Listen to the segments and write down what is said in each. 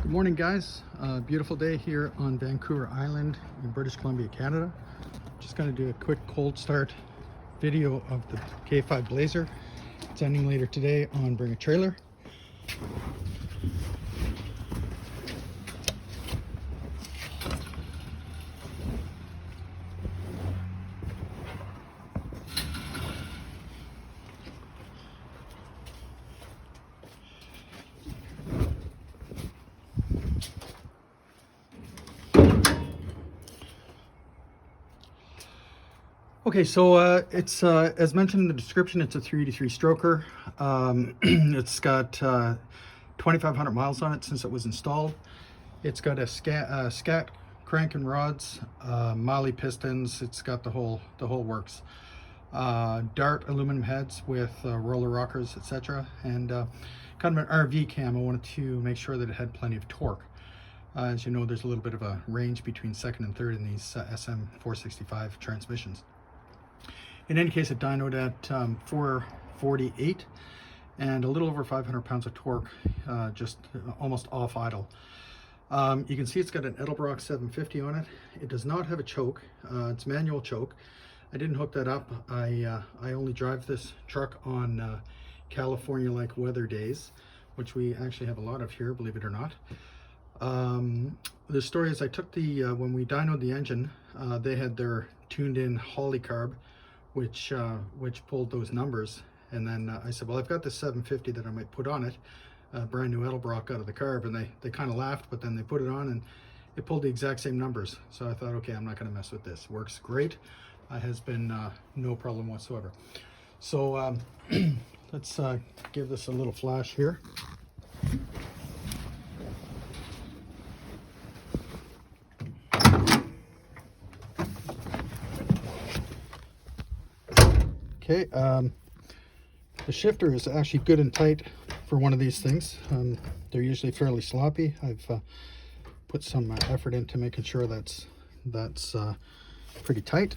Good morning, guys. Beautiful day here on Vancouver Island in British Columbia, Canada. Just going to do a quick cold start video of the K5 Blazer. It's ending later today on Bring a Trailer. Okay, so it's as mentioned in the description, it's a 383 stroker. It's got 2,500 miles on it since it was installed. It's got a scat crank and rods, Mali pistons. It's got the whole works. Dart aluminum heads with roller rockers, etc. And kind of an RV cam. I wanted to make sure that it had plenty of torque. As you know, there's a little bit of a range between second and third in these SM465 transmissions. In any case, it dynoed at 448 and a little over 500 pounds of torque, just almost off idle. You can see it's got an Edelbrock 750 on it. It does not have a choke. It's manual choke. I didn't hook that up. I only drive this truck on California-like weather days, which we actually have a lot of here, believe it or not. The story is I took the, when we dynoed the engine, they had their tuned-in Holley carb, which pulled those numbers. And then I said, well, I've got this 750 that I might put on it, brand new Edelbrock out of the carb, and they kind of laughed, but then they put it on and it pulled the exact same numbers. So I thought, okay, I'm not going to mess with this. Works great. Has been no problem whatsoever. So let's give this a little flash here. Okay, the shifter is actually good and tight for one of these things. They're usually fairly sloppy. I've put some effort into making sure that's pretty tight.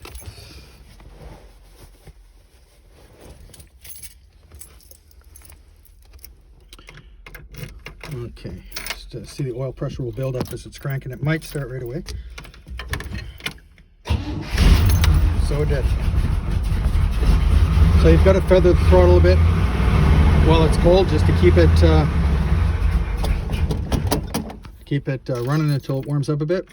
Okay, just see the oil pressure will build up as it's cranking. It might start right away. So it did. So you've got to feather the throttle a bit while it's cold, just to keep it running until it warms up a bit.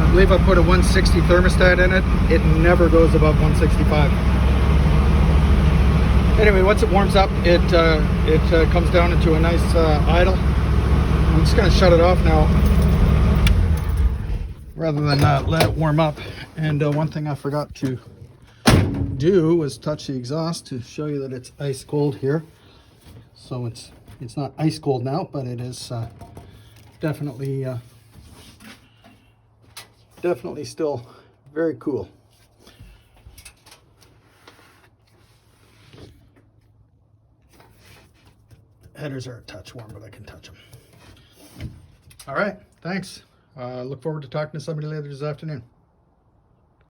I believe I put a 160 thermostat in it. It never goes above 165. Anyway, once it warms up, it comes down into a nice idle. I'm just going to shut it off now rather than let it warm up. And one thing I forgot to do was touch the exhaust to show you that it's ice cold here. So it's not ice cold now, but it is definitely still very cool. Headers are a touch warm, but I can touch them. All right, thanks. Look forward to talking to somebody later this afternoon.